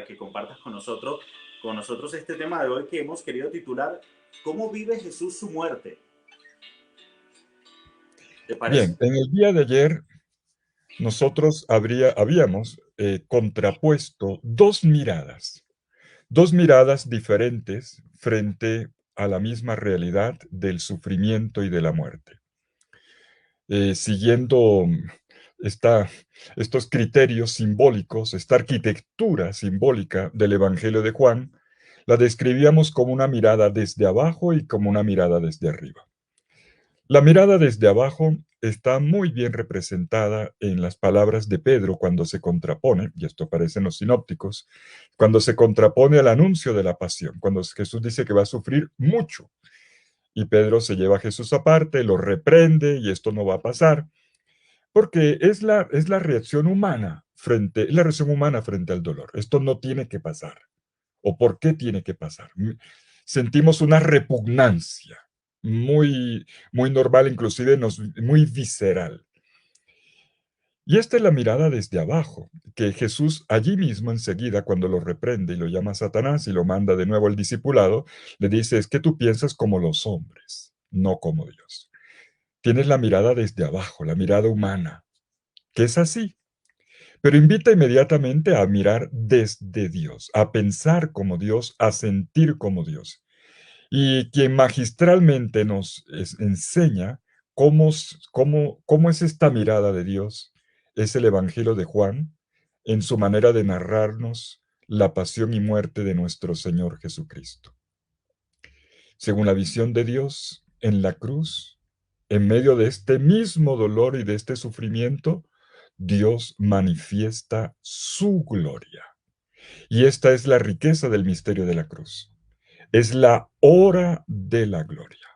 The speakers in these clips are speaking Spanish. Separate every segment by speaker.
Speaker 1: que compartas con nosotros este tema de hoy que hemos querido titular ¿Cómo vive Jesús su muerte? ¿Te
Speaker 2: Bien,
Speaker 1: parece?
Speaker 2: en el día de ayer nosotros habíamos contrapuesto dos miradas diferentes frente a la misma realidad del sufrimiento y de la muerte. Siguiendo esta, estos criterios simbólicos, esta arquitectura simbólica del Evangelio de Juan, la describíamos como una mirada desde abajo y como una mirada desde arriba. La mirada desde abajo está muy bien representada en las palabras de Pedro cuando se contrapone, y esto aparece en los sinópticos, cuando se contrapone al anuncio de la pasión, cuando Jesús dice que va a sufrir mucho, y Pedro se lleva a Jesús aparte, lo reprende, y esto no va a pasar, porque es la reacción humana frente al dolor. Esto no tiene que pasar. ¿O por qué tiene que pasar? Sentimos una repugnancia muy, muy normal, inclusive muy visceral. Y esta es la mirada desde abajo, que Jesús allí mismo enseguida, cuando lo reprende y lo llama Satanás y lo manda de nuevo al discipulado, le dice, es que tú piensas como los hombres, no como Dios. Tienes la mirada desde abajo, la mirada humana, que es así, pero invita inmediatamente a mirar desde Dios, a pensar como Dios, a sentir como Dios. Y quien magistralmente nos enseña cómo es esta mirada de Dios es el Evangelio de Juan en su manera de narrarnos la pasión y muerte de nuestro Señor Jesucristo. Según la visión de Dios en la cruz, en medio de este mismo dolor y de este sufrimiento, Dios manifiesta su gloria. Y esta es la riqueza del misterio de la cruz. Es la hora de la gloria.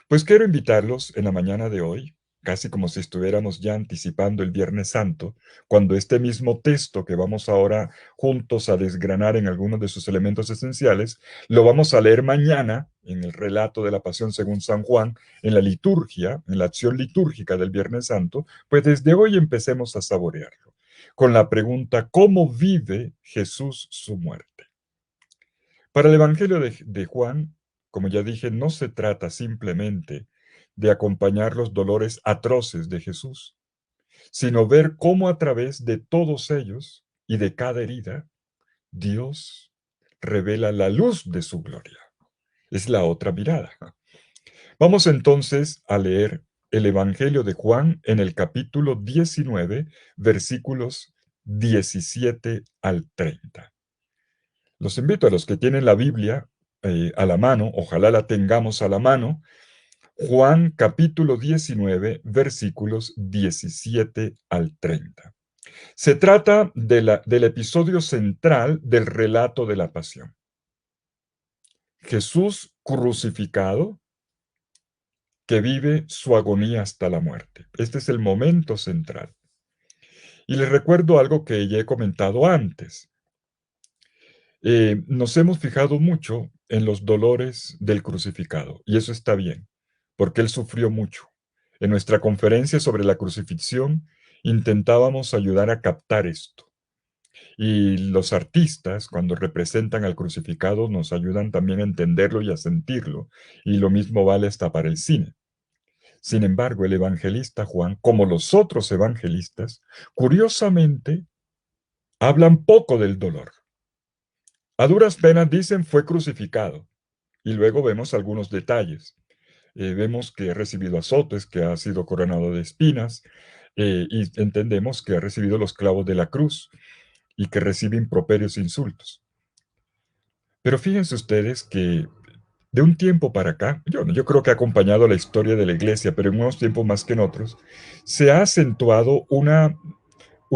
Speaker 2: Pues quiero invitarlos en la mañana de hoy, casi como si estuviéramos ya anticipando el Viernes Santo, cuando este mismo texto que vamos ahora juntos a desgranar en algunos de sus elementos esenciales, lo vamos a leer mañana en el relato de la Pasión según San Juan, en la liturgia, en la acción litúrgica del Viernes Santo, pues desde hoy empecemos a saborearlo, con la pregunta, ¿cómo vive Jesús su muerte? Para el Evangelio de Juan, como ya dije, no se trata simplemente de acompañar los dolores atroces de Jesús, sino ver cómo a través de todos ellos y de cada herida, Dios revela la luz de su gloria. Es la otra mirada. Vamos entonces a leer el Evangelio de Juan en el capítulo 19, versículos 17 al 30. Los invito a los que tienen la Biblia a la mano, ojalá la tengamos a la mano, Juan capítulo 19, versículos 17 al 30. Se trata del episodio central del relato de la pasión. Jesús crucificado que vive su agonía hasta la muerte. Este es el momento central. Y les recuerdo algo que ya he comentado antes. Nos hemos fijado mucho en los dolores del crucificado, y eso está bien, porque él sufrió mucho. En nuestra conferencia sobre la crucifixión intentábamos ayudar a captar esto. Y los artistas, cuando representan al crucificado, nos ayudan también a entenderlo y a sentirlo. Y lo mismo vale hasta para el cine. Sin embargo, el evangelista Juan, como los otros evangelistas, curiosamente, hablan poco del dolor. A duras penas dicen fue crucificado. Y luego vemos algunos detalles. Vemos que ha recibido azotes, que ha sido coronado de espinas, y entendemos que ha recibido los clavos de la cruz y que recibe improperios e insultos. Pero fíjense ustedes que de un tiempo para acá, yo creo que ha acompañado la historia de la iglesia, pero en unos tiempos más que en otros, se ha acentuado una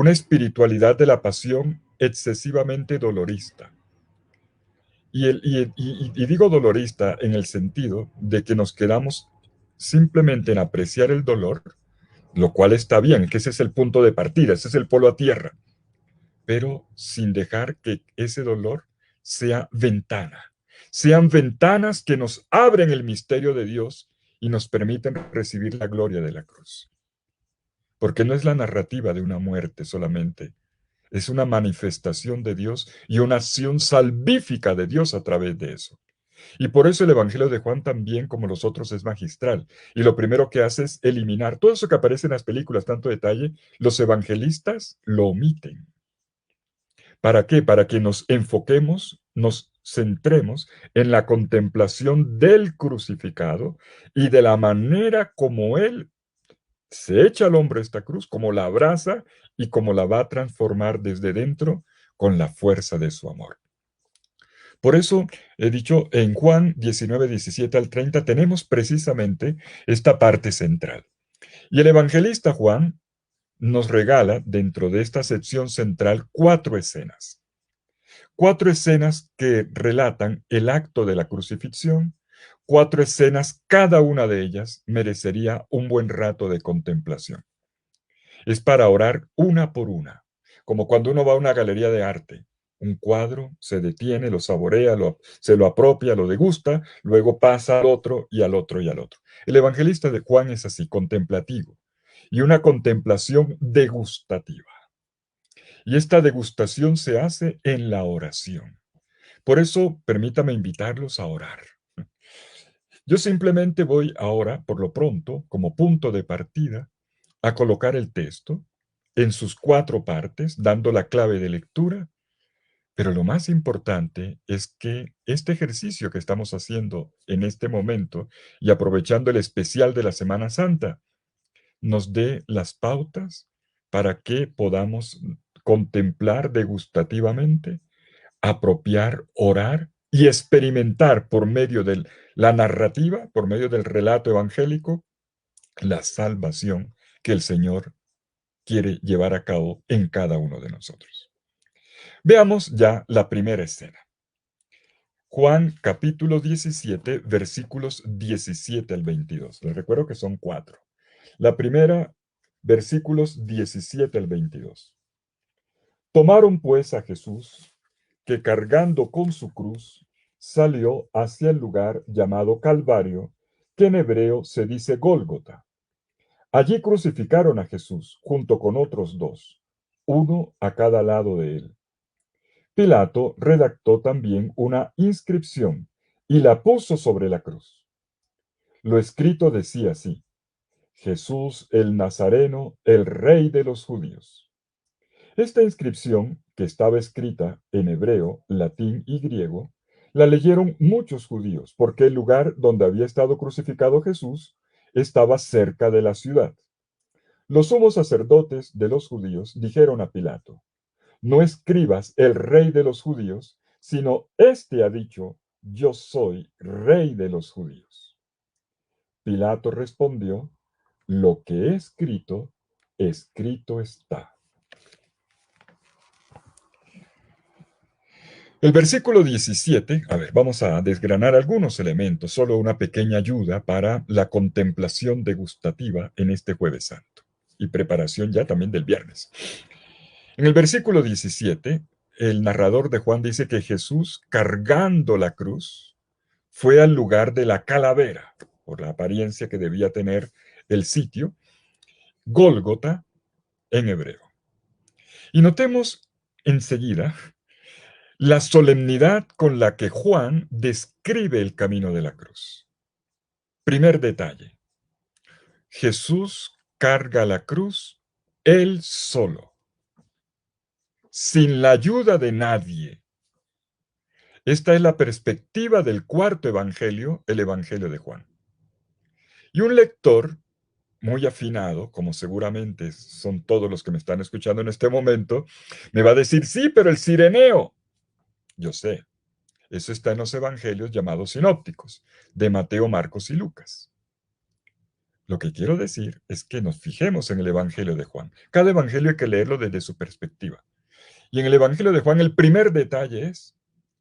Speaker 2: espiritualidad de la pasión excesivamente dolorista. Y digo dolorista en el sentido de que nos quedamos simplemente en apreciar el dolor, lo cual está bien, que ese es el punto de partida, ese es el polo a tierra, pero sin dejar que ese dolor sea ventana. Sean ventanas que nos abren el misterio de Dios y nos permiten recibir la gloria de la cruz. Porque no es la narrativa de una muerte solamente Es una manifestación de Dios y una acción salvífica de Dios a través de eso. Y por eso el Evangelio de Juan también, como los otros, es magistral. Y lo primero que hace es eliminar todo eso que aparece en las películas, tanto detalle, los evangelistas lo omiten. ¿Para qué? Para que nos enfoquemos, nos centremos en la contemplación del crucificado y de la manera como Él se echa al hombre esta cruz, como la abraza y como la va a transformar desde dentro con la fuerza de su amor. Por eso he dicho, en Juan 19, 17 al 30 tenemos precisamente esta parte central. Y el evangelista Juan nos regala, dentro de esta sección central, cuatro escenas que relatan el acto de la crucifixión, cuatro escenas, cada una de ellas merecería un buen rato de contemplación. Es para orar una por una, como cuando uno va a una galería de arte. Un cuadro se detiene, lo saborea, se lo apropia, lo degusta, luego pasa al otro y al otro y al otro. El evangelista de Juan es así, contemplativo, y una contemplación degustativa. Y esta degustación se hace en la oración. Por eso, permítame invitarlos a orar. Yo simplemente voy ahora, por lo pronto, como punto de partida, a colocar el texto en sus cuatro partes, dando la clave de lectura, pero lo más importante es que este ejercicio que estamos haciendo en este momento y aprovechando el especial de la Semana Santa, nos dé las pautas para que podamos contemplar degustativamente, apropiar, orar y experimentar por medio de la narrativa, por medio del relato evangélico, la salvación que el Señor quiere llevar a cabo en cada uno de nosotros. Veamos ya la primera escena. Juan capítulo 17, versículos 17 al 22. Les recuerdo que son cuatro. La primera, versículos 17 al 22. Tomaron pues a Jesús, que cargando con su cruz, salió hacia el lugar llamado Calvario, que en hebreo se dice Gólgota. Allí crucificaron a Jesús, junto con otros dos, uno a cada lado de él. Pilato redactó también una inscripción y la puso sobre la cruz. Lo escrito decía así: Jesús el Nazareno, el Rey de los Judíos. Esta inscripción, que estaba escrita en hebreo, latín y griego, la leyeron muchos judíos, porque el lugar donde había estado crucificado Jesús estaba cerca de la ciudad. Los sumos sacerdotes de los judíos dijeron a Pilato: no escribas el Rey de los Judíos, sino este ha dicho: yo soy Rey de los Judíos. Pilato respondió: lo que he escrito, escrito está. El versículo 17, a ver, vamos a desgranar algunos elementos, solo una pequeña ayuda para la contemplación degustativa en este Jueves Santo y preparación ya también del viernes. En el versículo 17, el narrador de Juan dice que Jesús, cargando la cruz, fue al lugar de la calavera, por la apariencia que debía tener el sitio, Gólgota en hebreo. Y notemos enseguida la solemnidad con la que Juan describe el camino de la cruz. Primer detalle: Jesús carga la cruz él solo, sin la ayuda de nadie. Esta es la perspectiva del cuarto evangelio, el Evangelio de Juan. Y un lector muy afinado, como seguramente son todos los que me están escuchando en este momento, me va a decir: sí, pero el Cireneo. Yo sé, eso está en los evangelios llamados sinópticos, de Mateo, Marcos y Lucas. Lo que quiero decir es que nos fijemos en el Evangelio de Juan. Cada evangelio hay que leerlo desde su perspectiva. Y en el Evangelio de Juan el primer detalle es: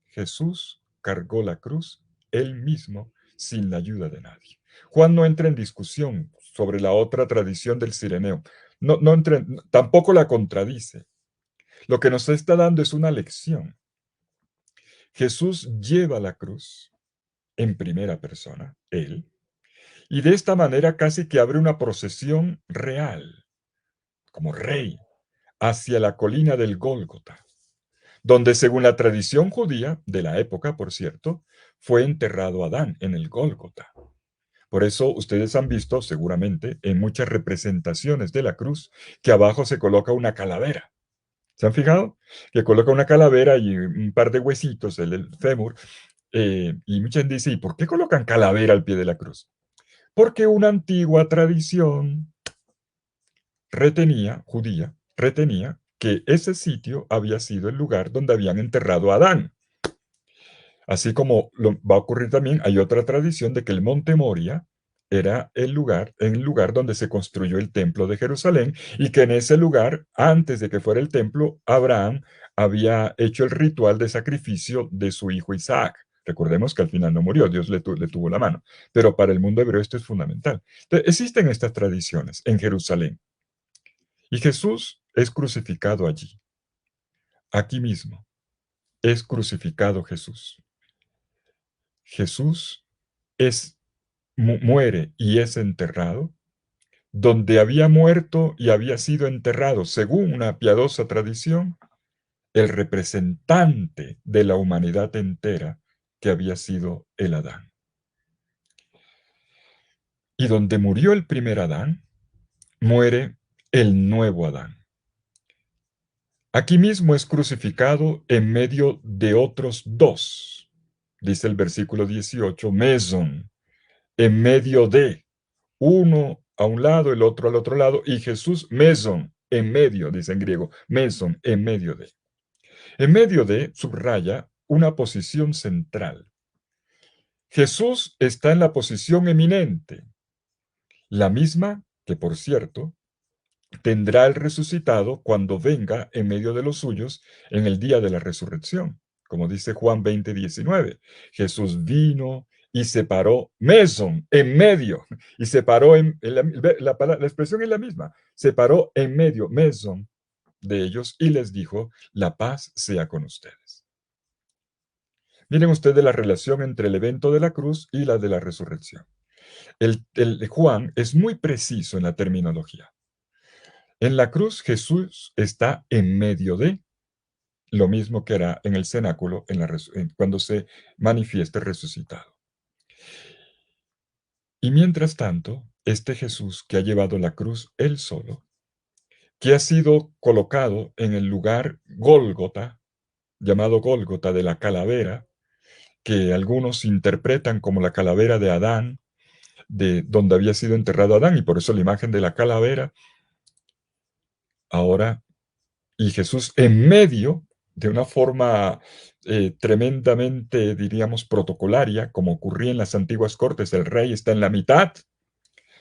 Speaker 2: Jesús cargó la cruz él mismo sin la ayuda de nadie. Juan no entra en discusión sobre la otra tradición del Cireneo. No entra, tampoco la contradice. Lo que nos está dando es una lección. Jesús lleva la cruz en primera persona, él, y de esta manera casi que abre una procesión real, como rey, hacia la colina del Gólgota, donde según la tradición judía de la época, por cierto, fue enterrado Adán en el Gólgota. Por eso ustedes han visto seguramente en muchas representaciones de la cruz que abajo se coloca una calavera. ¿Se han fijado? Que coloca una calavera y un par de huesitos, el fémur, y mucha gente dice, ¿y por qué colocan calavera al pie de la cruz? Porque una antigua tradición judía, retenía que ese sitio había sido el lugar donde habían enterrado a Adán. Así como va a ocurrir también, hay otra tradición de que el monte Moria era el lugar donde se construyó el templo de Jerusalén y que en ese lugar, antes de que fuera el templo, Abraham había hecho el ritual de sacrificio de su hijo Isaac. Recordemos que al final no murió, Dios le tuvo la mano. Pero para el mundo hebreo esto es fundamental. Entonces, existen estas tradiciones en Jerusalén. Y Jesús es crucificado allí. Aquí mismo es crucificado Jesús. Jesús muere y es enterrado donde había muerto y había sido enterrado, según una piadosa tradición, el representante de la humanidad entera que había sido el Adán. Y donde murió el primer Adán, muere el nuevo Adán. Aquí mismo es crucificado en medio de otros dos, dice el versículo 18, meson, en medio de, uno a un lado, el otro al otro lado, y Jesús meson, en medio, dice en griego, meson, en medio de. En medio de subraya una posición central. Jesús está en la posición eminente, la misma que, por cierto, tendrá el resucitado cuando venga en medio de los suyos en el día de la resurrección. Como dice Juan 20:19, Jesús vino y se paró, meson, en medio, y se paró la expresión es la misma, se paró en medio, meson, de ellos y les dijo, la paz sea con ustedes. Miren ustedes la relación entre el evento de la cruz y la de la resurrección. El Juan es muy preciso en la terminología. En la cruz Jesús está en medio de lo mismo que hará en el cenáculo cuando se manifieste resucitado. Y mientras tanto, este Jesús que ha llevado la cruz él solo, que ha sido colocado en el lugar Gólgota, llamado Gólgota de la calavera, que algunos interpretan como la calavera de Adán, de donde había sido enterrado Adán, y por eso la imagen de la calavera, ahora, y Jesús en medio, de una forma tremendamente, diríamos, protocolaria, como ocurría en las antiguas cortes, el rey está en la mitad,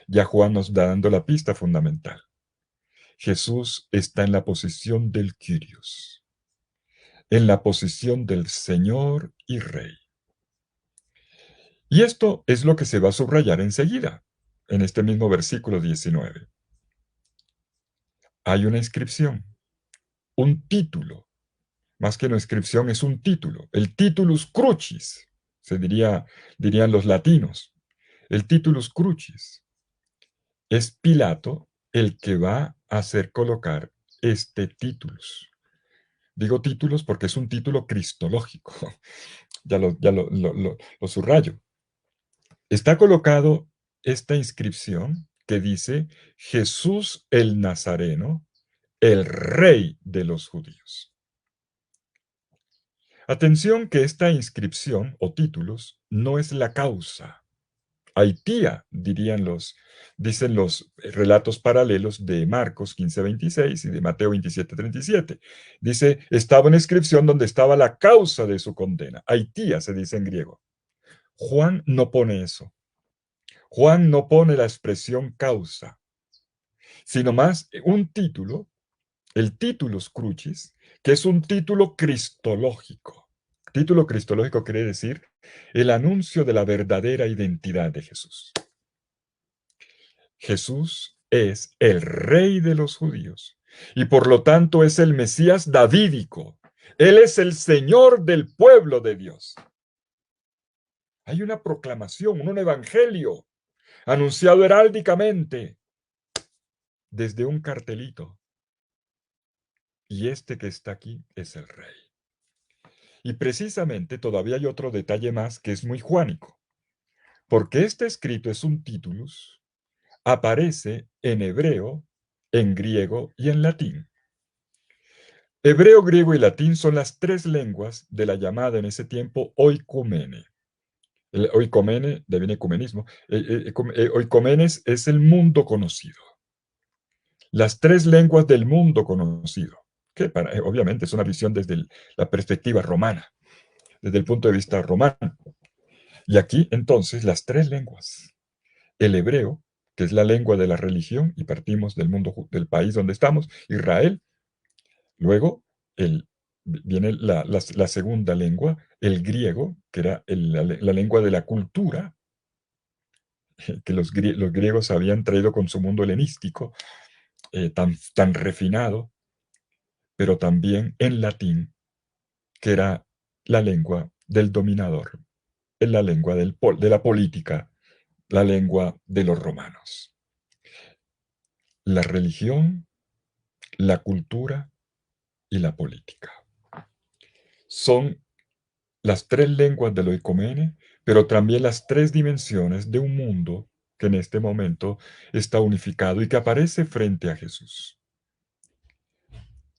Speaker 2: ya Juan nos da dando la pista fundamental. Jesús está en la posición del Kyrios, en la posición del Señor y Rey. Y esto es lo que se va a subrayar enseguida, en este mismo versículo 19. Hay una inscripción, un título, más que una inscripción es un título, el titulus crucis, dirían los latinos, el titulus crucis. Es Pilato el que va a hacer colocar este titulus. Digo títulos porque es un título cristológico, ya lo subrayo. Está colocado esta inscripción que dice Jesús el Nazareno, el Rey de los judíos. Atención que esta inscripción o títulos no es la causa. Haitía, dicen los relatos paralelos de Marcos 15:26 y de Mateo 27:37. Dice, estaba una inscripción donde estaba la causa de su condena. Haitía se dice en griego. Juan no pone eso. Juan no pone la expresión causa, sino más un título, el titulus crucis, que es un título cristológico. Título cristológico quiere decir el anuncio de la verdadera identidad de Jesús. Jesús es el Rey de los judíos y por lo tanto es el Mesías davídico. Él es el Señor del pueblo de Dios. Hay una proclamación, un evangelio anunciado heráldicamente desde un cartelito. y este que está aquí es el rey. Y precisamente todavía hay otro detalle más que es muy juánico, porque este escrito es un titulus, aparece en hebreo, en griego y en latín. Hebreo, griego y latín son las tres lenguas de la llamada en ese tiempo oikumene. El oikumene deviene ecumenismo. Oikumenes es el mundo conocido. Las tres lenguas del mundo conocido, que obviamente es una visión desde la perspectiva romana, desde el punto de vista romano. Y aquí entonces las tres lenguas. El hebreo, que es la lengua de la religión, y partimos del mundo, del país donde estamos, Israel. Luego el, viene la segunda lengua, el griego, que era la lengua de la cultura, que los griegos habían traído con su mundo helenístico, tan refinado, pero también en latín, que era la lengua del dominador, es la lengua de la política, la lengua de los romanos. La religión, la cultura y la política. Son las tres lenguas del oikomene, pero también las tres dimensiones de un mundo que en este momento está unificado y que aparece frente a Jesús.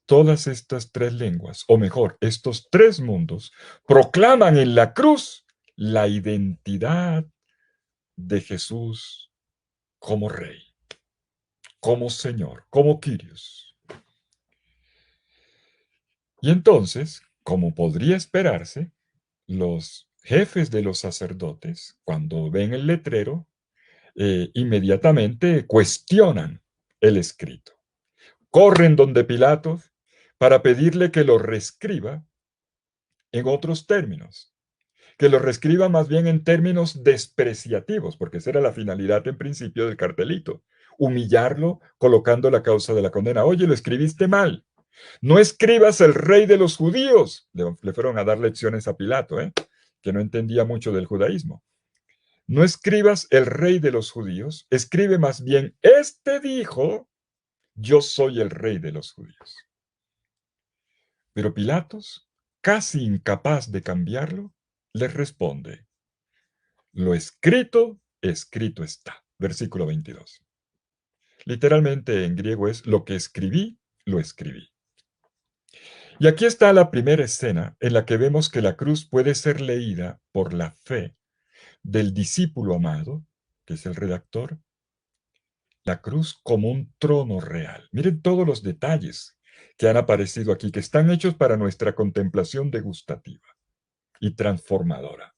Speaker 2: Todas estas tres lenguas, o mejor, estos tres mundos, proclaman en la cruz la identidad de Jesús como Rey, como Señor, como Kyrios. Y entonces, como podría esperarse, los jefes de los sacerdotes, cuando ven el letrero, inmediatamente cuestionan el escrito. Corren donde Pilato para pedirle que lo reescriba en otros términos, que lo reescriba más bien en términos despreciativos, porque esa era la finalidad en principio del cartelito, humillarlo colocando la causa de la condena. Oye, lo escribiste mal. No escribas el rey de los judíos. Le fueron a dar lecciones a Pilato, que no entendía mucho del judaísmo. No escribas el rey de los judíos, escribe más bien, este dijo, yo soy el rey de los judíos. Pero Pilatos, casi incapaz de cambiarlo, les responde, lo escrito, escrito está. Versículo 22. Literalmente en griego es, lo que escribí, lo escribí. Y aquí está la primera escena en la que vemos que la cruz puede ser leída por la fe del discípulo amado, que es el redactor, la cruz como un trono real. Miren todos los detalles que han aparecido aquí, que están hechos para nuestra contemplación degustativa y transformadora.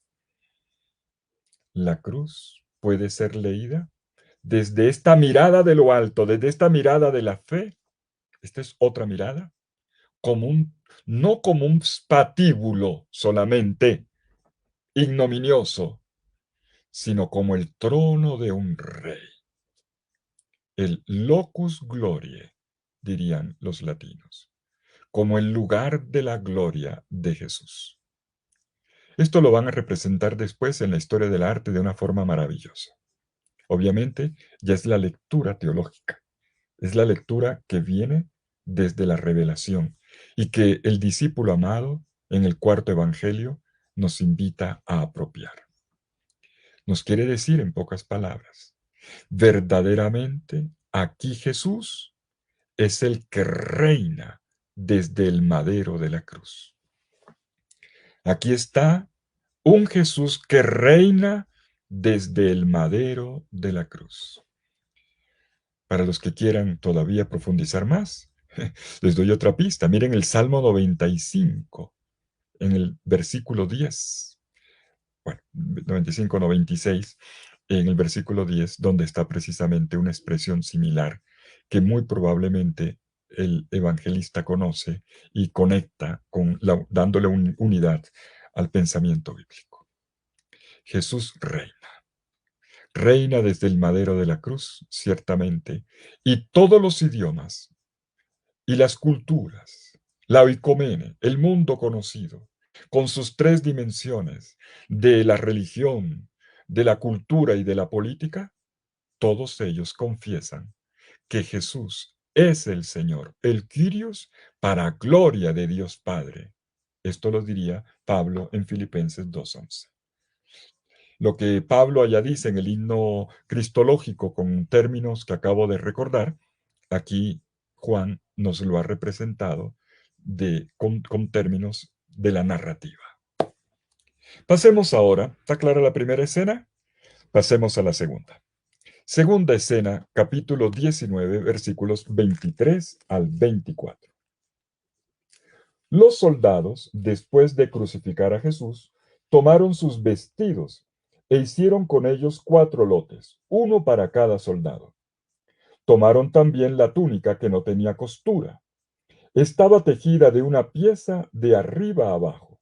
Speaker 2: La cruz puede ser leída desde esta mirada de lo alto, desde esta mirada de la fe. Esta es otra mirada, como no como un patíbulo solamente ignominioso, sino como el trono de un rey. El locus gloriae, dirían los latinos, como el lugar de la gloria de Jesús. Esto lo van a representar después en la historia del arte de una forma maravillosa. Obviamente, ya es la lectura teológica, es la lectura que viene desde la revelación y que el discípulo amado en el cuarto evangelio nos invita a apropiar. Nos quiere decir en pocas palabras, verdaderamente aquí Jesús es el que reina desde el madero de la cruz. Aquí está un Jesús que reina desde el madero de la cruz. Para los que quieran todavía profundizar más, les doy otra pista. Miren el Salmo 95, en el versículo 10. Bueno, 95, 96, en el versículo 10, donde está precisamente una expresión similar que muy probablemente el evangelista conoce y conecta dándole unidad al pensamiento bíblico. Jesús reina desde el madero de la cruz, ciertamente, y todos los idiomas y las culturas, la oikomene, el mundo conocido, con sus tres dimensiones de la religión, de la cultura y de la política, todos ellos confiesan que Jesús es el Señor, el Kyrios, para gloria de Dios Padre. Esto lo diría Pablo en Filipenses 2:11. Lo que Pablo allá dice en el himno cristológico con términos que acabo de recordar, aquí Juan nos lo ha representado con términos de la narrativa. Pasemos ahora, ¿está clara la primera escena? Pasemos a la segunda. Segunda escena, capítulo 19, versículos 23 al 24. Los soldados, después de crucificar a Jesús, tomaron sus vestidos e hicieron con ellos 4 lotes, uno para cada soldado. Tomaron también la túnica que no tenía costura. Estaba tejida de una pieza de arriba a abajo.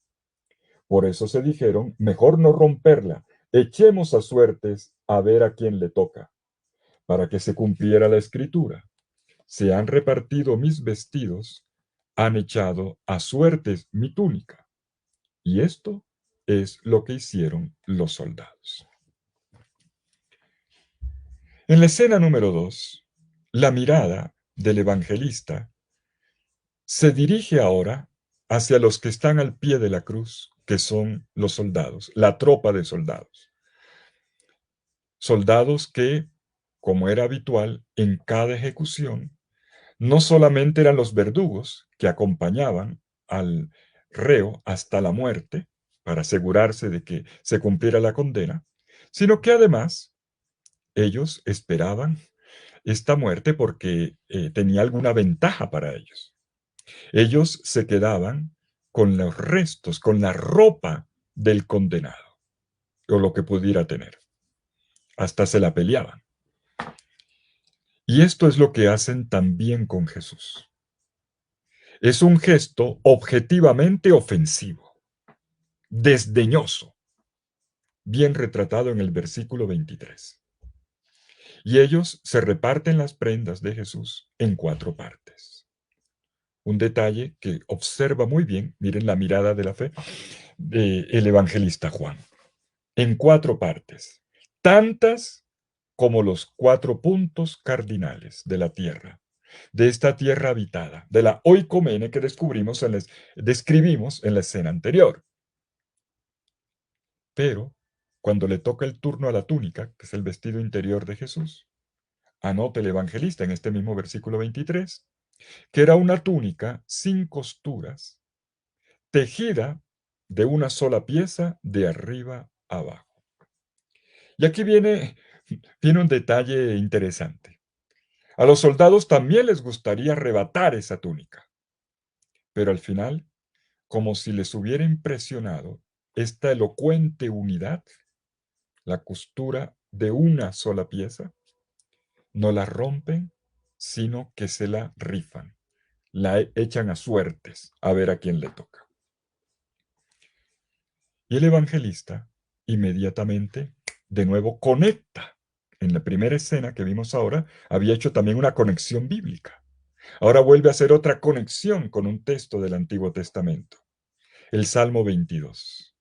Speaker 2: Por eso se dijeron, mejor no romperla, echemos a suertes a ver a quién le toca, para que se cumpliera la escritura. Se han repartido mis vestidos, han echado a suertes mi túnica. Y esto es lo que hicieron los soldados. En la escena número 2, la mirada del evangelista se dirige ahora hacia los que están al pie de la cruz, que son los soldados, la tropa de soldados. Soldados que, como era habitual en cada ejecución, no solamente eran los verdugos que acompañaban al reo hasta la muerte para asegurarse de que se cumpliera la condena, sino que además ellos esperaban esta muerte porque tenía alguna ventaja para ellos. Ellos se quedaban con los restos, con la ropa del condenado, o lo que pudiera tener. Hasta se la peleaban. Y esto es lo que hacen también con Jesús. Es un gesto objetivamente ofensivo, desdeñoso, bien retratado en el versículo 23. Y ellos se reparten las prendas de Jesús en 4 partes. Un detalle que observa muy bien, miren la mirada de la fe, del evangelista Juan. En 4 partes, tantas como los 4 puntos cardinales de la tierra, de esta tierra habitada, de la oikomene que describimos en la escena anterior. Pero cuando le toca el turno a la túnica, que es el vestido interior de Jesús, anota el evangelista en este mismo versículo 23, que era una túnica sin costuras, tejida de una sola pieza de arriba a abajo. Y aquí viene un detalle interesante. A los soldados también les gustaría arrebatar esa túnica, pero al final, como si les hubiera impresionado esta elocuente unidad, la costura de una sola pieza, no la rompen, sino que se la rifan, la echan a suertes a ver a quién le toca. Y el evangelista inmediatamente, de nuevo, conecta. En la primera escena que vimos ahora, había hecho también una conexión bíblica. Ahora vuelve a hacer otra conexión con un texto del Antiguo Testamento, el Salmo 22.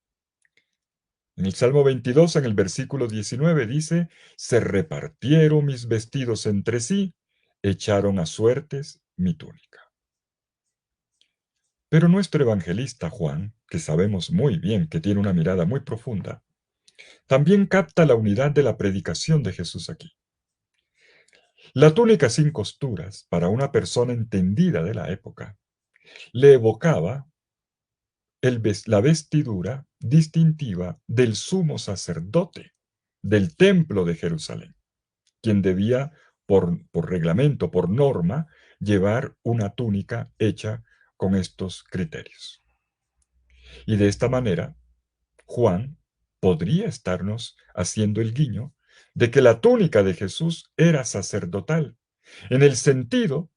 Speaker 2: En el Salmo 22, en el versículo 19, dice, se repartieron mis vestidos entre sí, echaron a suertes mi túnica. Pero nuestro evangelista Juan, que sabemos muy bien que tiene una mirada muy profunda, también capta la unidad de la predicación de Jesús aquí. La túnica sin costuras, para una persona entendida de la época, le evocaba la vestidura distintiva del sumo sacerdote del templo de Jerusalén, quien debía, por reglamento, por norma, llevar una túnica hecha con estos criterios. Y de esta manera, Juan podría estarnos haciendo el guiño de que la túnica de Jesús era sacerdotal, en el sentido,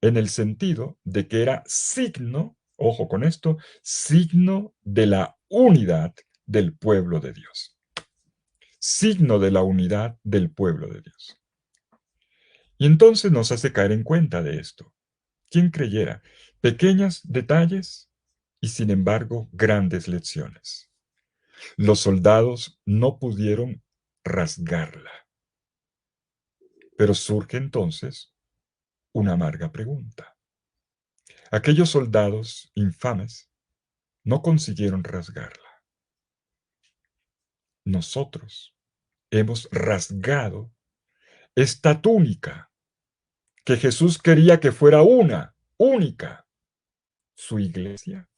Speaker 2: de que era signo, ojo con esto, signo de la unidad del pueblo de Dios. Signo de la unidad del pueblo de Dios. Y entonces nos hace caer en cuenta de esto. ¿Quién creyera? Pequeños detalles y sin embargo grandes lecciones. Los soldados no pudieron rasgarla. Pero surge entonces una amarga pregunta. Aquellos soldados infames no consiguieron rasgarla. Nosotros hemos rasgado esta túnica que Jesús quería que fuera una, única, su iglesia.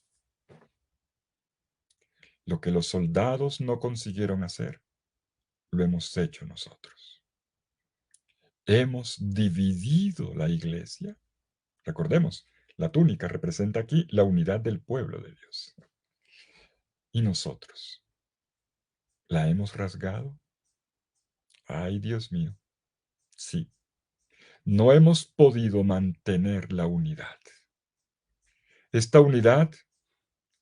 Speaker 2: Lo que los soldados no consiguieron hacer, lo hemos hecho nosotros. Hemos dividido la iglesia. Recordemos, la túnica representa aquí la unidad del pueblo de Dios. Y nosotros, ¿la hemos rasgado? Ay, Dios mío, sí. No hemos podido mantener la unidad. Esta unidad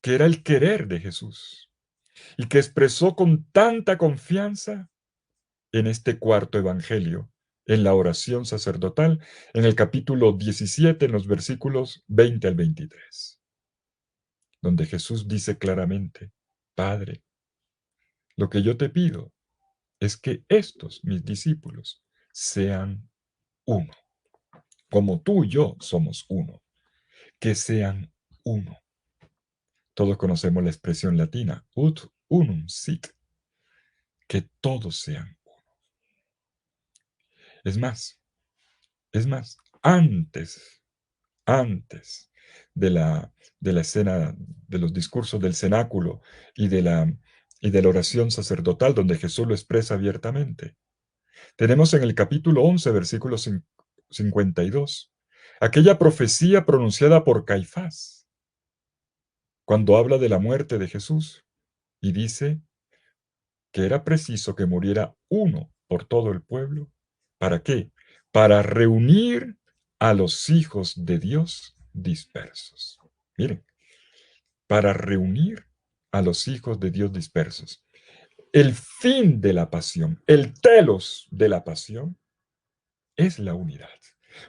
Speaker 2: que era el querer de Jesús y que expresó con tanta confianza en este cuarto evangelio, en la oración sacerdotal, en el capítulo 17, en los versículos 20 al 23, donde Jesús dice claramente, Padre, lo que yo te pido es que estos, mis discípulos, sean uno, como tú y yo somos uno, que sean uno. Todos conocemos la expresión latina, ut unum sit, que todos sean uno. Es más, antes de la escena de los discursos del cenáculo y de la oración sacerdotal, donde Jesús lo expresa abiertamente. Tenemos en el capítulo 11, versículo 52, aquella profecía pronunciada por Caifás, cuando habla de la muerte de Jesús, y dice que era preciso que muriera uno por todo el pueblo. ¿Para qué? Para reunir a los hijos de Dios dispersos. Miren, para reunir a los hijos de Dios dispersos. El fin de la pasión, el telos de la pasión, es la unidad.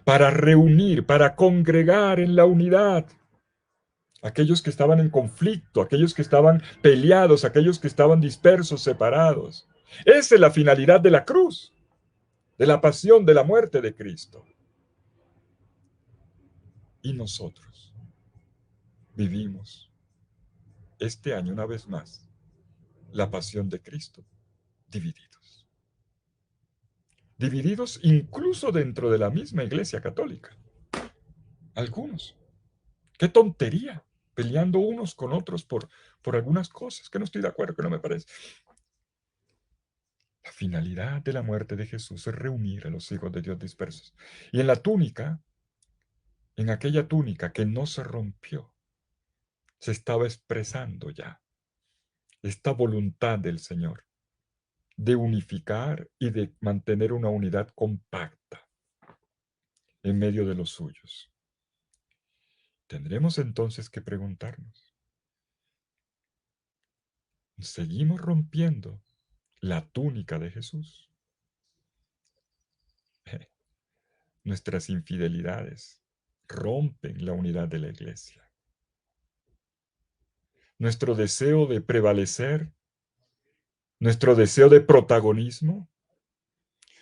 Speaker 2: Para reunir, para congregar en la unidad aquellos que estaban en conflicto, aquellos que estaban peleados, aquellos que estaban dispersos, separados. Esa es la finalidad de la cruz, de la pasión, de la muerte de Cristo. Y nosotros vivimos este año, una vez más, la pasión de Cristo, divididos. Divididos incluso dentro de la misma Iglesia Católica. Algunos. ¡Qué tontería! Peleando unos con otros por algunas cosas que no estoy de acuerdo, que no me parece. La finalidad de la muerte de Jesús es reunir a los hijos de Dios dispersos. Y en la túnica, en aquella túnica que no se rompió, se estaba expresando ya esta voluntad del Señor de unificar y de mantener una unidad compacta en medio de los suyos. Tendremos entonces que preguntarnos, ¿seguimos rompiendo la túnica de Jesús? Nuestras infidelidades rompen la unidad de la iglesia. Nuestro deseo de prevalecer, nuestro deseo de protagonismo,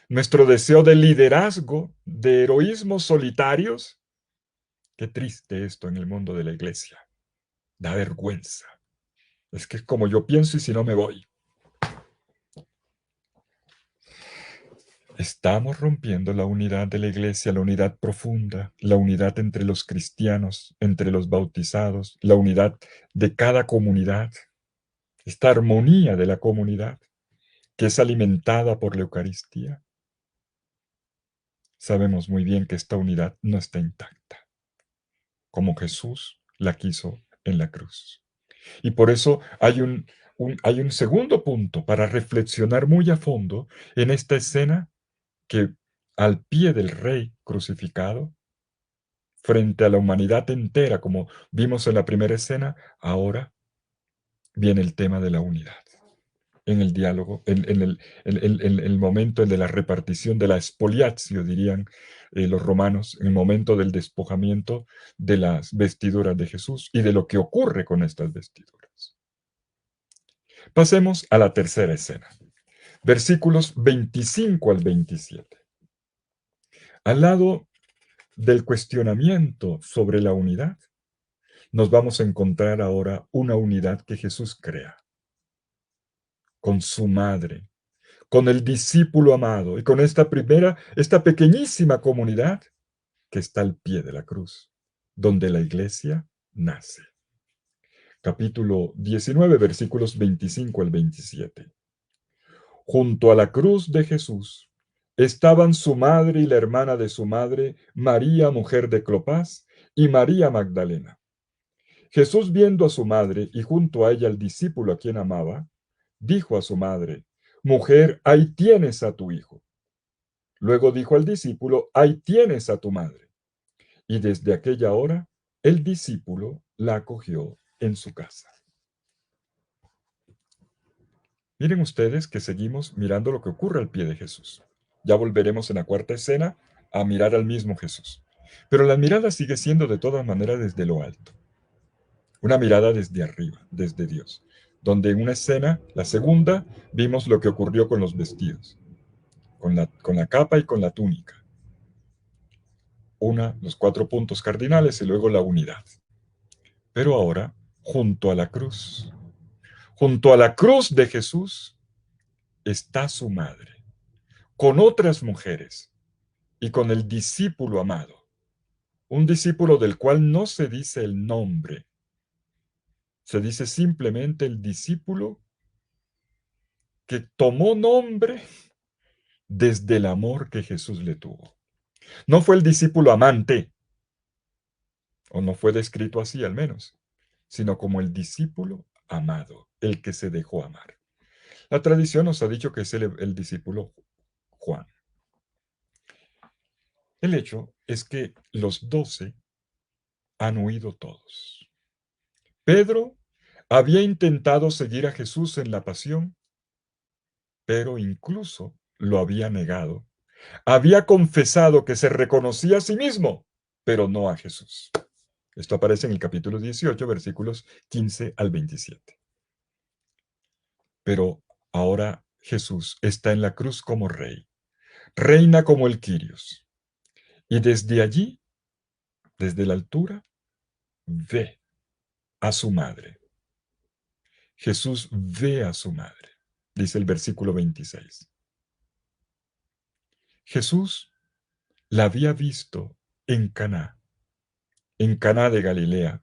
Speaker 2: nuestro deseo de liderazgo, de heroísmos solitarios. Qué triste esto en el mundo de la iglesia. Da vergüenza. Es que es como yo pienso y si no me voy. Estamos rompiendo la unidad de la iglesia, la unidad profunda, la unidad entre los cristianos, entre los bautizados, la unidad de cada comunidad, esta armonía de la comunidad que es alimentada por la Eucaristía. Sabemos muy bien que esta unidad no está intacta, como Jesús la quiso en la cruz. Y por eso hay un segundo punto para reflexionar muy a fondo en esta escena que al pie del Rey crucificado, frente a la humanidad entera, como vimos en la primera escena, ahora viene el tema de la unidad. En el diálogo, en el momento de la repartición de la expoliatio, dirían los romanos, en el momento del despojamiento de las vestiduras de Jesús y de lo que ocurre con estas vestiduras. Pasemos a la tercera escena, versículos 25 al 27. Al lado del cuestionamiento sobre la unidad, nos vamos a encontrar ahora una unidad que Jesús crea con su madre, con el discípulo amado y con esta pequeñísima comunidad que está al pie de la cruz, donde la iglesia nace. Capítulo 19, versículos 25 al 27. Junto a la cruz de Jesús estaban su madre y la hermana de su madre, María, mujer de Clopas, y María Magdalena. Jesús, viendo a su madre y junto a ella al discípulo a quien amaba, dijo a su madre: Mujer, ahí tienes a tu hijo. Luego dijo al discípulo: Ahí tienes a tu madre. Y desde aquella hora, el discípulo la acogió en su casa. Miren ustedes que seguimos mirando lo que ocurre al pie de Jesús. Ya volveremos en la cuarta escena a mirar al mismo Jesús. Pero la mirada sigue siendo de todas maneras desde lo alto. Una mirada desde arriba, desde Dios. Donde en una escena, la segunda, vimos lo que ocurrió con los vestidos, con la capa y con la túnica. Los 4 puntos cardinales y luego la unidad. Pero ahora, junto a la cruz, junto a la cruz de Jesús, está su madre, con otras mujeres y con el discípulo amado, un discípulo del cual no se dice el nombre, se dice simplemente el discípulo que tomó nombre desde el amor que Jesús le tuvo. No fue el discípulo amante, o no fue descrito así al menos, sino como el discípulo amado, el que se dejó amar. La tradición nos ha dicho que es el discípulo Juan. El hecho es que los 12 han huido todos. Pedro había intentado seguir a Jesús en la pasión, pero incluso lo había negado. Había confesado que se reconocía a sí mismo, pero no a Jesús. Esto aparece en el capítulo 18, versículos 15 al 27. Pero ahora Jesús está en la cruz como rey, reina como el Quirios. Y desde allí, desde la altura, ve a su madre. Jesús ve a su madre, dice el versículo 26. Jesús la había visto en Caná de Galilea,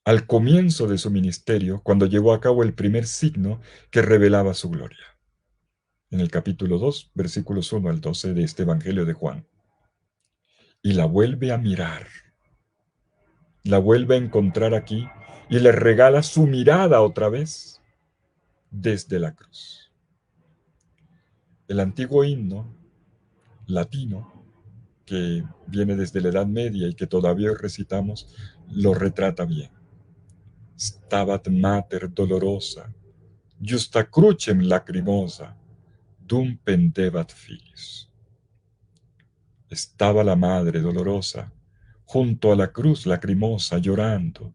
Speaker 2: al comienzo de su ministerio, cuando llevó a cabo el primer signo que revelaba su gloria. En el capítulo 2, versículos 1 al 12 de este Evangelio de Juan. Y la vuelve a mirar, la vuelve a encontrar aquí y le regala su mirada otra vez desde la cruz. El antiguo himno latino, que viene desde la Edad Media y que todavía recitamos, lo retrata bien. Stabat mater dolorosa, justa crucem lacrimosa, dum pendebat filius. Estaba la madre dolorosa junto a la cruz lacrimosa llorando,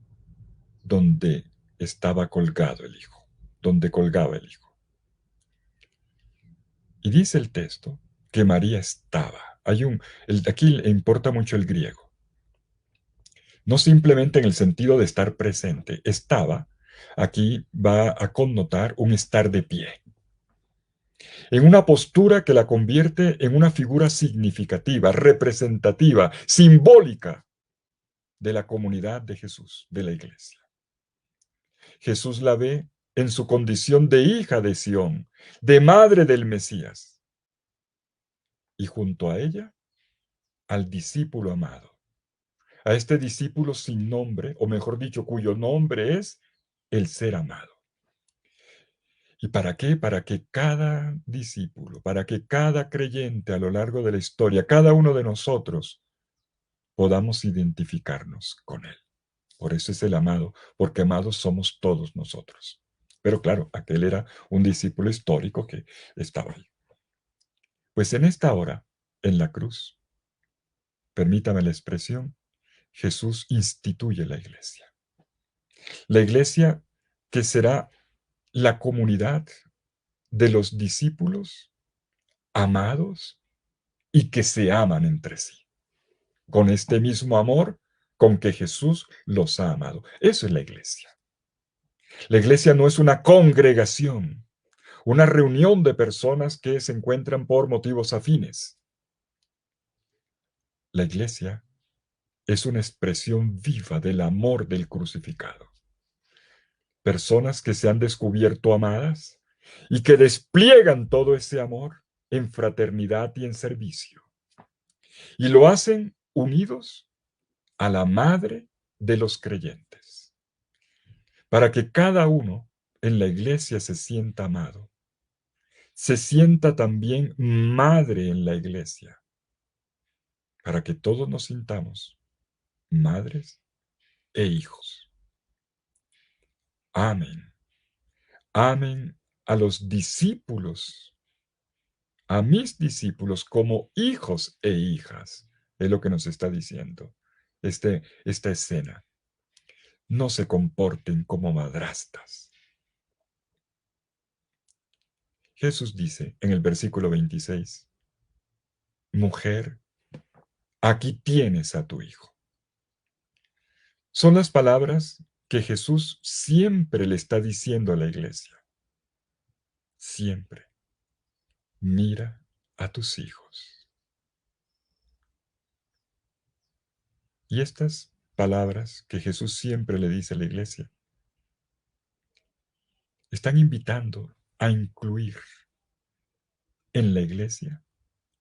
Speaker 2: donde estaba colgado el hijo, donde colgaba el hijo. Y dice el texto que María estaba. Aquí importa mucho el griego. No simplemente en el sentido de estar presente. Estaba, aquí va a connotar un estar de pie. En una postura que la convierte en una figura significativa, representativa, simbólica de la comunidad de Jesús, de la iglesia. Jesús la ve en su condición de hija de Sión, de madre del Mesías. Y junto a ella, al discípulo amado. A este discípulo sin nombre, o mejor dicho, cuyo nombre es el ser amado. ¿Y para qué? Para que cada discípulo, para que cada creyente a lo largo de la historia, cada uno de nosotros, podamos identificarnos con él. Por eso es el amado, porque amados somos todos nosotros. Pero claro, aquel era un discípulo histórico que estaba ahí. Pues en esta hora, en la cruz, permítame la expresión, Jesús instituye la iglesia. La iglesia que será la comunidad de los discípulos amados y que se aman entre sí. con este mismo amor con que Jesús los ha amado. Eso es la iglesia. La iglesia no es una congregación, una reunión de personas que se encuentran por motivos afines. La iglesia es una expresión viva del amor del crucificado. Personas que se han descubierto amadas y que despliegan todo ese amor en fraternidad y en servicio. Y lo hacen unidos a la madre de los creyentes, para que cada uno en la iglesia se sienta amado, se sienta también madre en la iglesia, para que todos nos sintamos madres e hijos. Amén. Amen a los discípulos, a mis discípulos como hijos e hijas, es lo que nos está diciendo esta escena. No se comporten como madrastas. Jesús dice en el versículo 26, mujer, aquí tienes a tu hijo. Son las palabras que Jesús siempre le está diciendo a la iglesia. Siempre. Mira a tus hijos. Y estas palabras que Jesús siempre le dice a la iglesia están invitando a incluir en la iglesia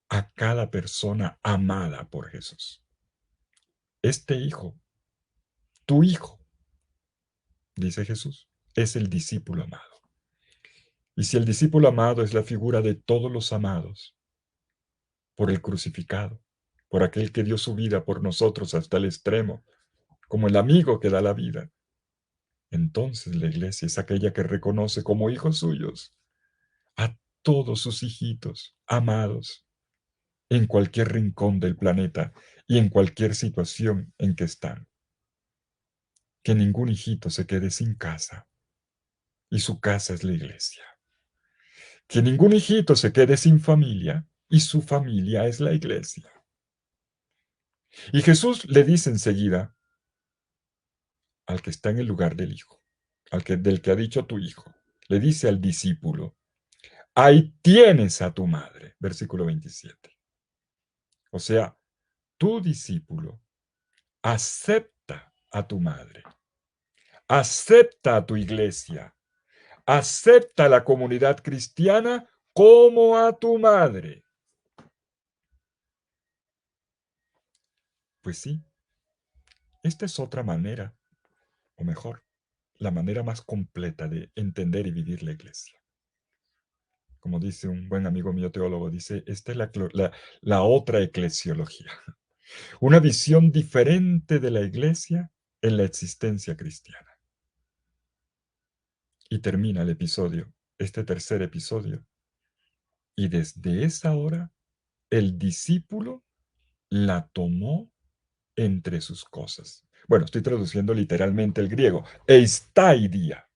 Speaker 2: a cada persona amada por Jesús. Este hijo, tu hijo, dice Jesús, es el discípulo amado. Y si el discípulo amado es la figura de todos los amados por el crucificado, por aquel que dio su vida por nosotros hasta el extremo, como el amigo que da la vida, entonces la iglesia es aquella que reconoce como hijos suyos a todos sus hijitos amados en cualquier rincón del planeta y en cualquier situación en que están. Que ningún hijito se quede sin casa, y su casa es la iglesia. Que ningún hijito se quede sin familia, y su familia es la iglesia. Y Jesús le dice enseguida al que está en el lugar del hijo, del que ha dicho tu hijo, le dice al discípulo, ahí tienes a tu madre, versículo 27. O sea, tu discípulo acepta a tu madre, acepta a tu iglesia, acepta a la comunidad cristiana como a tu madre. Pues sí, esta es otra manera, o mejor, la manera más completa de entender y vivir la iglesia. Como dice un buen amigo mío teólogo, dice, esta es la otra eclesiología. Una visión diferente de la iglesia en la existencia cristiana. Y termina el episodio, este tercer episodio. Y desde esa hora, el discípulo la tomó entre sus cosas. Bueno, estoy traduciendo literalmente el griego. Eistaidia.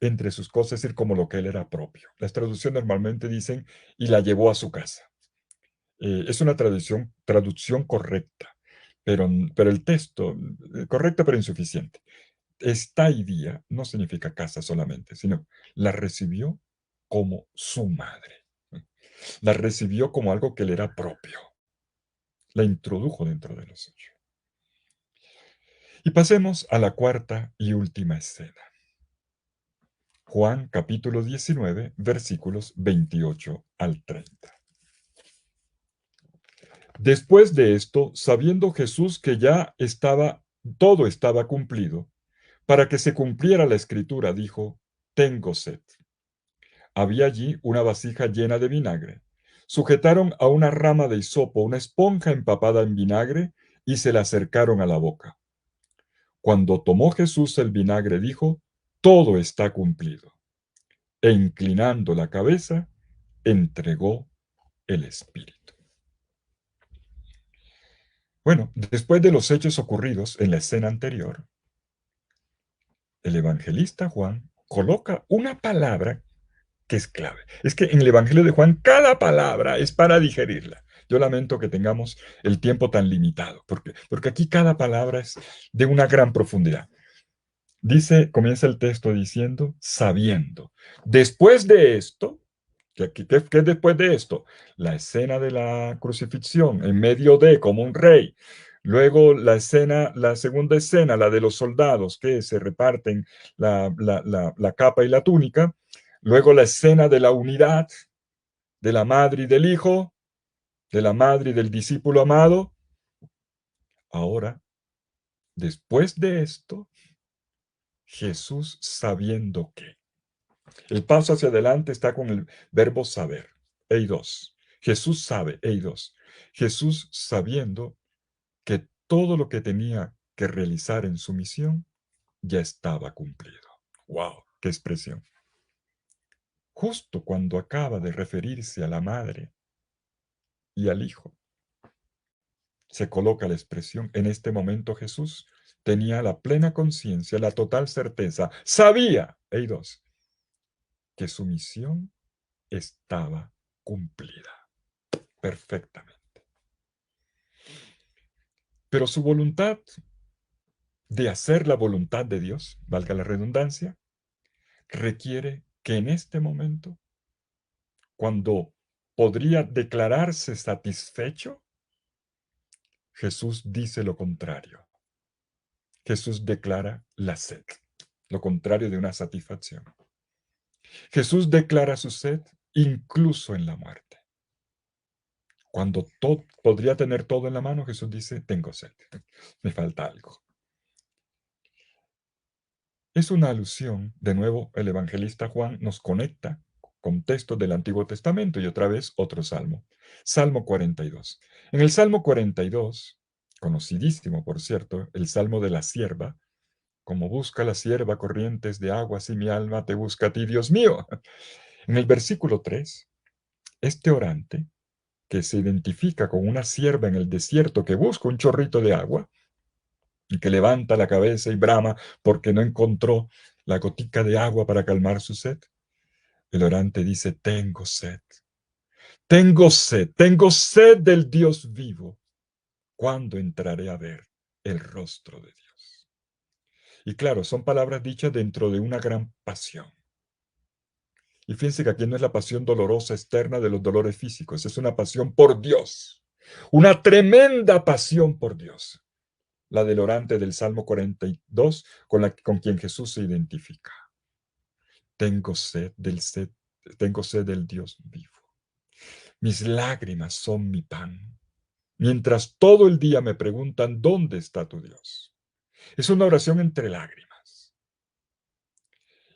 Speaker 2: Entre sus cosas, es decir, como lo que él era propio. Las traducciones normalmente dicen, y la llevó a su casa. Es una traducción correcta, pero el texto, correcta pero insuficiente. Eistaidia no significa casa solamente, sino la recibió como su madre. La recibió como algo que le era propio. La introdujo dentro de lo suyo. Y pasemos a la cuarta y última escena. Juan capítulo 19, versículos 28 al 30. Después de esto, sabiendo Jesús que ya todo estaba cumplido, para que se cumpliera la escritura, dijo, tengo sed. Había allí una vasija llena de vinagre. Sujetaron a una rama de hisopo una esponja empapada en vinagre y se la acercaron a la boca. Cuando tomó Jesús el vinagre, dijo, todo está cumplido. E inclinando la cabeza, entregó el espíritu. Bueno, después de los hechos ocurridos en la escena anterior, el evangelista Juan coloca una palabra que es clave. Es que en el Evangelio de Juan cada palabra es para digerirla. Yo lamento que tengamos el tiempo tan limitado, porque aquí cada palabra es de una gran profundidad. Dice, comienza el texto diciendo, sabiendo. Después de esto, ¿qué es después de esto? La escena de la crucifixión, en medio de, como un rey. Luego la segunda escena, la de los soldados que se reparten la capa y la túnica. Luego la escena de la unidad de la madre y del hijo, de la madre y del discípulo amado. Ahora, después de esto, Jesús sabiendo que. El paso hacia adelante está con el verbo saber, eidos. Jesús sabe, eidos. Jesús sabiendo que todo lo que tenía que realizar en su misión ya estaba cumplido. ¡Wow! ¡Qué expresión! Justo cuando acaba de referirse a la madre y al hijo, se coloca la expresión, en este momento Jesús tenía la plena conciencia, la total certeza, sabía, eidos, que su misión estaba cumplida perfectamente. Pero su voluntad de hacer la voluntad de Dios, valga la redundancia, requiere que en este momento, cuando podría declararse satisfecho, Jesús dice lo contrario. Jesús declara la sed, lo contrario de una satisfacción. Jesús declara su sed incluso en la muerte. Cuando podría tener todo en la mano, Jesús dice, tengo sed, me falta algo. Es una alusión, de nuevo, el evangelista Juan nos conecta con textos del Antiguo Testamento y otra vez otro salmo, Salmo 42. En el Salmo 42, conocidísimo por cierto, el Salmo de la sierva, como busca la sierva corrientes de agua, así mi alma te busca a ti, Dios mío. En el versículo 3, este orante, que se identifica con una sierva en el desierto que busca un chorrito de agua, y que levanta la cabeza y brama porque no encontró la gotica de agua para calmar su sed. El orante dice, tengo sed del Dios vivo. ¿Cuándo entraré a ver el rostro de Dios? Y claro, son palabras dichas dentro de una gran pasión. Y fíjense que aquí no es la pasión dolorosa externa de los dolores físicos, es una pasión por Dios. Una tremenda pasión por Dios. La del orante del Salmo 42, con quien Jesús se identifica. Tengo sed del Dios vivo. Mis lágrimas son mi pan, mientras todo el día me preguntan, ¿dónde está tu Dios? Es una oración entre lágrimas.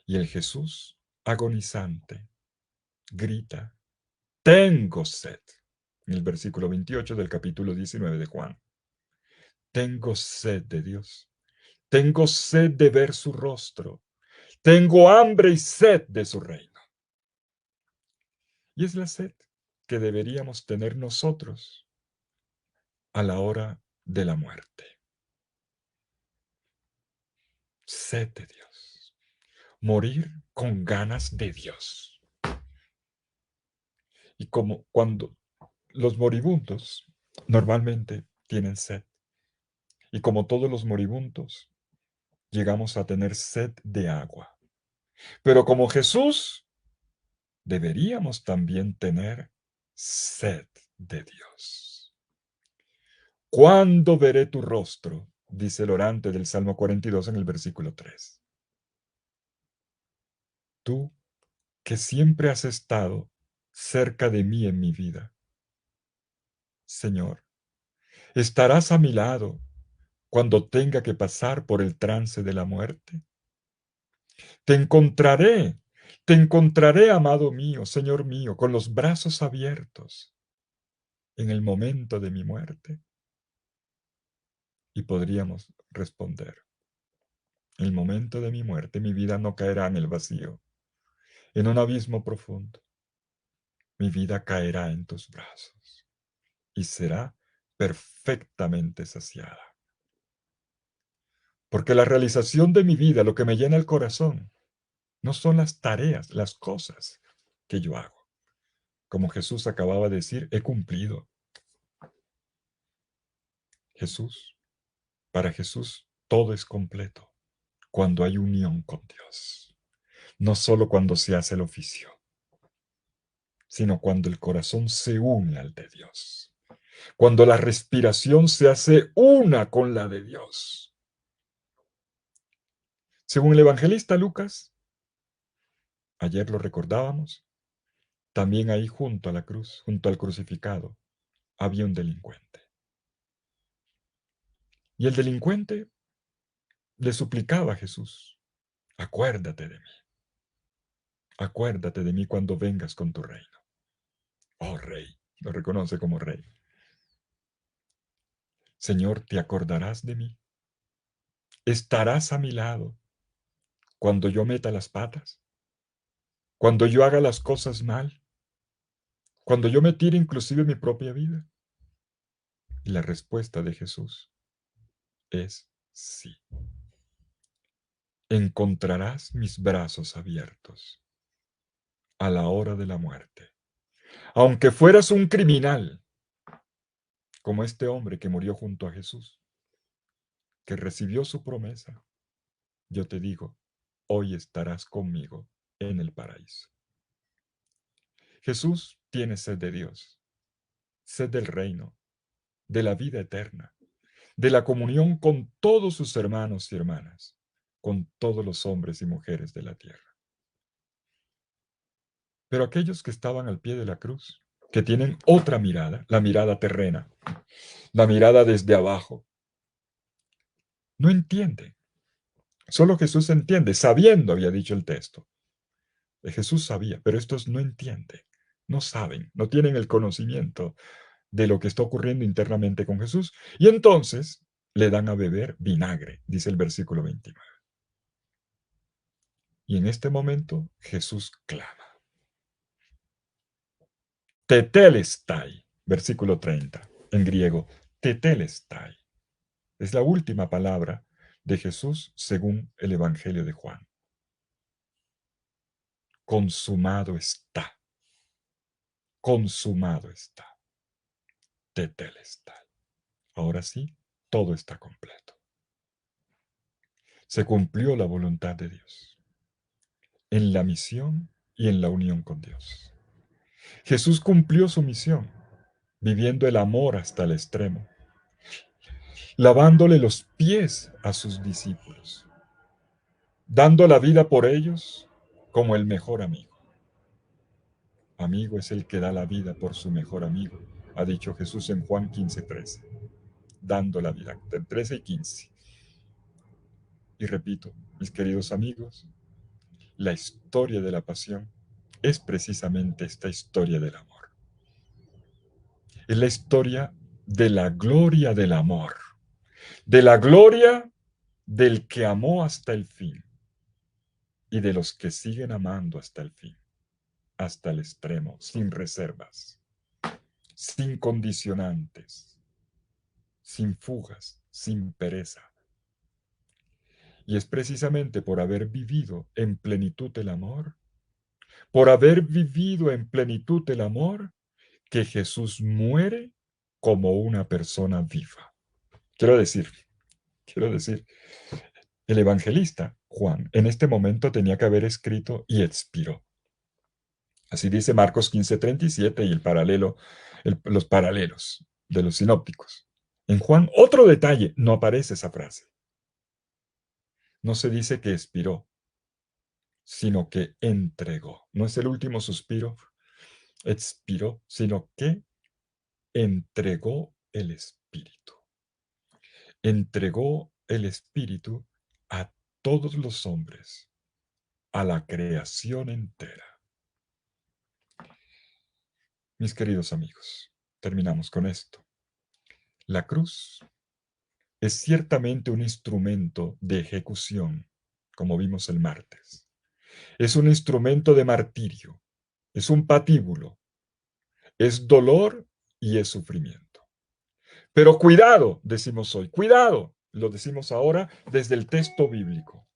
Speaker 2: Y el Jesús, agonizante, grita, tengo sed. En el versículo 28 del capítulo 19 de Juan. Tengo sed de Dios. Tengo sed de ver su rostro. Tengo hambre y sed de su reino. Y es la sed que deberíamos tener nosotros a la hora de la muerte. Sed de Dios. Morir con ganas de Dios. Y como cuando los moribundos normalmente tienen sed. Y como todos los moribundos, llegamos a tener sed de agua. Pero como Jesús, deberíamos también tener sed de Dios. ¿Cuándo veré tu rostro? Dice el orante del Salmo 42 en el versículo 3. Tú, que siempre has estado cerca de mí en mi vida. Señor, ¿estarás a mi lado cuando tenga que pasar por el trance de la muerte? Te encontraré, amado mío, Señor mío, con los brazos abiertos en el momento de mi muerte. Y podríamos responder, en el momento de mi muerte mi vida no caerá en el vacío, en un abismo profundo. Mi vida caerá en tus brazos y será perfectamente saciada. Porque la realización de mi vida, lo que me llena el corazón, no son las tareas, las cosas que yo hago. Como Jesús acababa de decir, he cumplido. Jesús, para Jesús todo es completo cuando hay unión con Dios. No solo cuando se hace el oficio, sino cuando el corazón se une al de Dios. Cuando la respiración se hace una con la de Dios. Según el evangelista Lucas, ayer lo recordábamos, también ahí junto a la cruz, junto al crucificado, había un delincuente. Y el delincuente le suplicaba a Jesús, acuérdate de mí cuando vengas con tu reino. Oh rey, lo reconoce como rey. Señor, ¿te acordarás de mí? ¿Estarás a mi lado cuando yo meta las patas? Cuando yo haga las cosas mal? Cuando yo me tire inclusive mi propia vida. Y la respuesta de Jesús es sí. Encontrarás mis brazos abiertos a la hora de la muerte. Aunque fueras un criminal, como este hombre que murió junto a Jesús, que recibió su promesa, yo te digo, hoy estarás conmigo en el paraíso. Jesús tiene sed de Dios, sed del reino, de la vida eterna, de la comunión con todos sus hermanos y hermanas, con todos los hombres y mujeres de la tierra. Pero aquellos que estaban al pie de la cruz, que tienen otra mirada, la mirada terrena, la mirada desde abajo, no entienden. Solo Jesús entiende, sabiendo, había dicho el texto. Jesús sabía, pero estos no entienden, no saben, no tienen el conocimiento de lo que está ocurriendo internamente con Jesús. Y entonces le dan a beber vinagre, dice el versículo 29. Y en este momento Jesús clama. Tetelestai, versículo 30, en griego, tetelestai. Es la última palabra de Jesús según el Evangelio de Juan. Consumado está. Consumado está. Tetelestai. Ahora sí, todo está completo. Se cumplió la voluntad de Dios en la misión y en la unión con Dios. Jesús cumplió su misión, viviendo el amor hasta el extremo, lavándole los pies a sus discípulos, dando la vida por ellos como el mejor amigo. Amigo es el que da la vida por su mejor amigo, ha dicho Jesús en Juan 15:13, dando la vida, 13 y 15. Y repito, mis queridos amigos, la historia de la pasión es precisamente esta historia del amor. Es la historia de la gloria del amor, de la gloria del que amó hasta el fin y de los que siguen amando hasta el fin, hasta el extremo, sin reservas, sin condicionantes, sin fugas, sin pereza. Y es precisamente por haber vivido en plenitud el amor, por haber vivido en plenitud el amor, que Jesús muere como una persona viva. Quiero decir, el evangelista Juan en este momento tenía que haber escrito y expiró. Así dice Marcos 15:37 y los paralelos de los sinópticos. En Juan, otro detalle, no aparece esa frase. No se dice que expiró, sino que entregó. No es el último suspiro, expiró, sino que entregó el Espíritu. Entregó el Espíritu a todos los hombres, a la creación entera. Mis queridos amigos, terminamos con esto. La cruz es ciertamente un instrumento de ejecución, como vimos el martes. Es un instrumento de martirio, es un patíbulo, es dolor y es sufrimiento. Pero cuidado, decimos hoy, cuidado, lo decimos ahora desde el texto bíblico,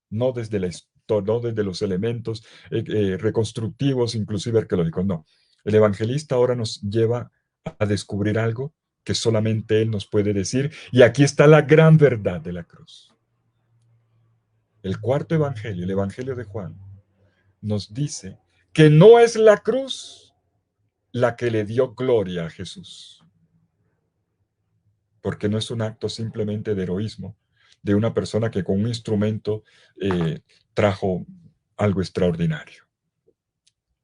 Speaker 2: no desde no desde los elementos reconstructivos, inclusive arqueológicos, no. El evangelista ahora nos lleva a descubrir algo que solamente Él nos puede decir. Y aquí está la gran verdad de la cruz. El cuarto evangelio, el evangelio de Juan, nos dice que no es la cruz la que le dio gloria a Jesús, porque no es un acto simplemente de heroísmo de una persona que con un instrumento trajo algo extraordinario.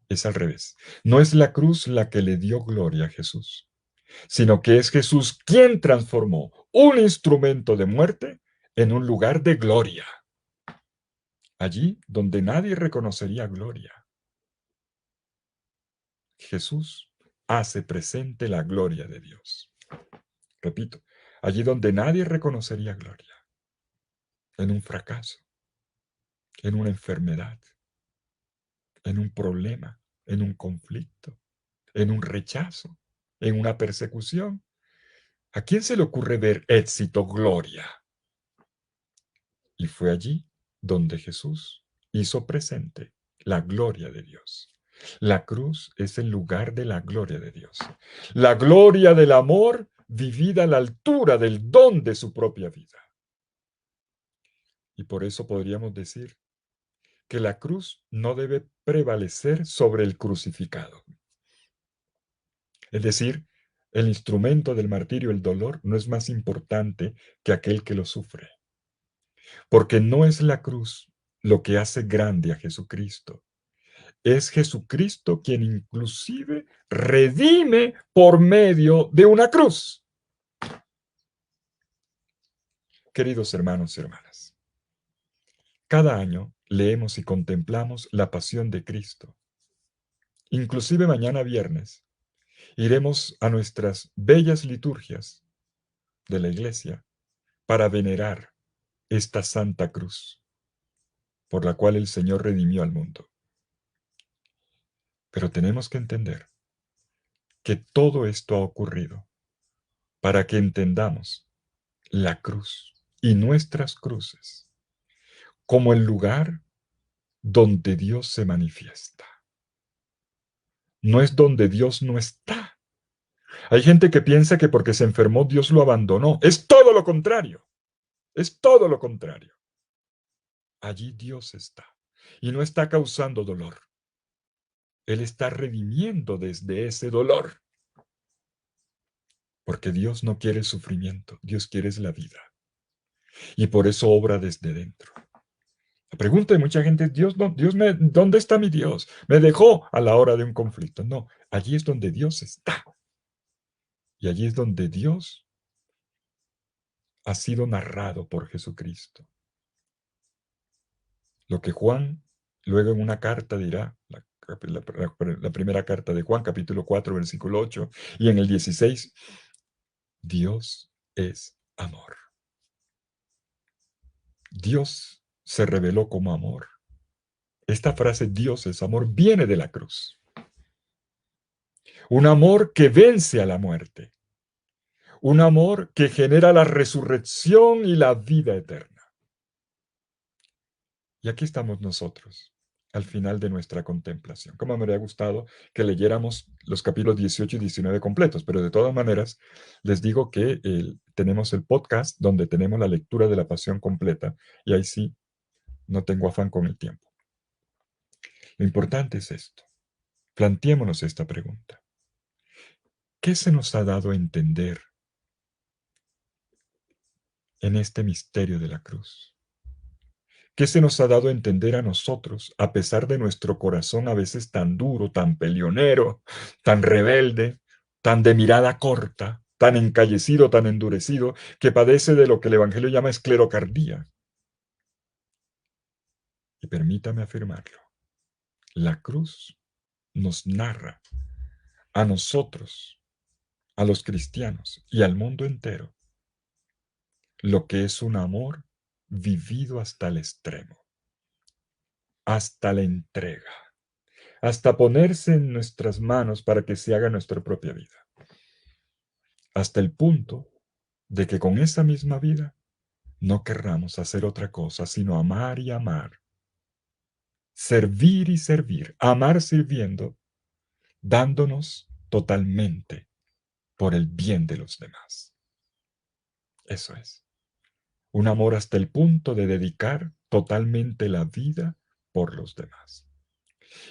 Speaker 2: Es al revés. No es la cruz la que le dio gloria a Jesús, sino que es Jesús quien transformó un instrumento de muerte en un lugar de gloria, allí donde nadie reconocería gloria. Jesús hace presente la gloria de Dios. Repito, allí donde nadie reconocería gloria, en un fracaso, en una enfermedad, en un problema, en un conflicto, en un rechazo, en una persecución. ¿A quién se le ocurre ver éxito, gloria? Y fue allí donde Jesús hizo presente la gloria de Dios. La cruz es el lugar de la gloria de Dios. La gloria del amor vivida a la altura del don de su propia vida. Y por eso podríamos decir que la cruz no debe prevalecer sobre el crucificado. Es decir, el instrumento del martirio, el dolor, no es más importante que aquel que lo sufre. Porque no es la cruz lo que hace grande a Jesucristo. Es Jesucristo quien inclusive redime por medio de una cruz. Queridos hermanos y hermanas, cada año leemos y contemplamos la pasión de Cristo. Inclusive mañana viernes iremos a nuestras bellas liturgias de la iglesia para venerar esta santa cruz por la cual el Señor redimió al mundo. Pero tenemos que entender que todo esto ha ocurrido para que entendamos la cruz y nuestras cruces como el lugar donde Dios se manifiesta. No es donde Dios no está. Hay gente que piensa que porque se enfermó Dios lo abandonó. Es todo lo contrario. Es todo lo contrario. Allí Dios está y no está causando dolor. Él está redimiendo desde ese dolor. Porque Dios no quiere el sufrimiento, Dios quiere la vida. Y por eso obra desde dentro. La pregunta de mucha gente es, ¿dónde está mi Dios? Me dejó a la hora de un conflicto. No, allí es donde Dios está. Y allí es donde Dios ha sido narrado por Jesucristo. Lo que Juan luego en una carta dirá, la primera carta de Juan, capítulo 4, versículo 8, y en el 16, Dios es amor. Dios se reveló como amor. Esta frase, Dios es amor, viene de la cruz. Un amor que vence a la muerte. Un amor que genera la resurrección y la vida eterna. Y aquí estamos nosotros, al final de nuestra contemplación. Como me habría gustado que leyéramos los capítulos 18 y 19 completos, pero de todas maneras les digo que tenemos el podcast donde tenemos la lectura de la Pasión completa y ahí sí no tengo afán con el tiempo. Lo importante es esto. Planteémonos esta pregunta. ¿Qué se nos ha dado a entender en este misterio de la cruz? ¿Qué se nos ha dado a entender a nosotros, a pesar de nuestro corazón a veces tan duro, tan peleonero, tan rebelde, tan de mirada corta, tan encallecido, tan endurecido, que padece de lo que el Evangelio llama esclerocardía? Y permítame afirmarlo, la cruz nos narra a nosotros, a los cristianos y al mundo entero, lo que es un amor vivido hasta el extremo, hasta la entrega, hasta ponerse en nuestras manos para que se haga nuestra propia vida, hasta el punto de que con esa misma vida no querramos hacer otra cosa sino amar y amar, servir y servir, amar sirviendo, dándonos totalmente por el bien de los demás. Eso es. Un amor hasta el punto de dedicar totalmente la vida por los demás.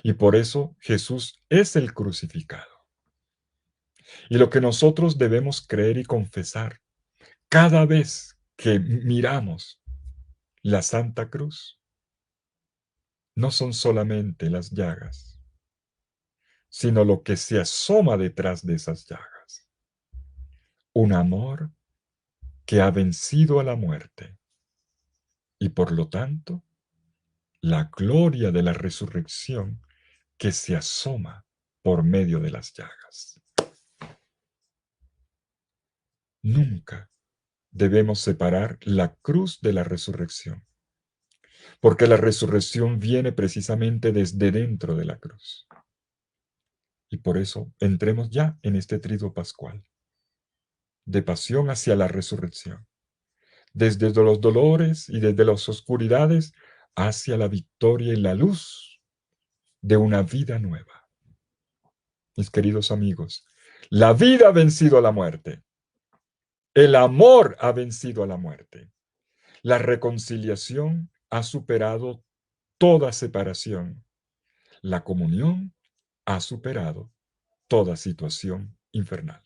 Speaker 2: Y por eso Jesús es el crucificado. Y lo que nosotros debemos creer y confesar cada vez que miramos la Santa Cruz no son solamente las llagas, sino lo que se asoma detrás de esas llagas. Un amor que ha vencido a la muerte y por lo tanto la gloria de la resurrección que se asoma por medio de las llagas. Nunca debemos separar la cruz de la resurrección, porque la resurrección viene precisamente desde dentro de la cruz. Y por eso entremos ya en este triduo pascual, de pasión hacia la resurrección, desde los dolores y desde las oscuridades hacia la victoria y la luz de una vida nueva. Mis queridos amigos, la vida ha vencido a la muerte. El amor ha vencido a la muerte. La reconciliación ha superado toda separación. La comunión ha superado toda situación infernal.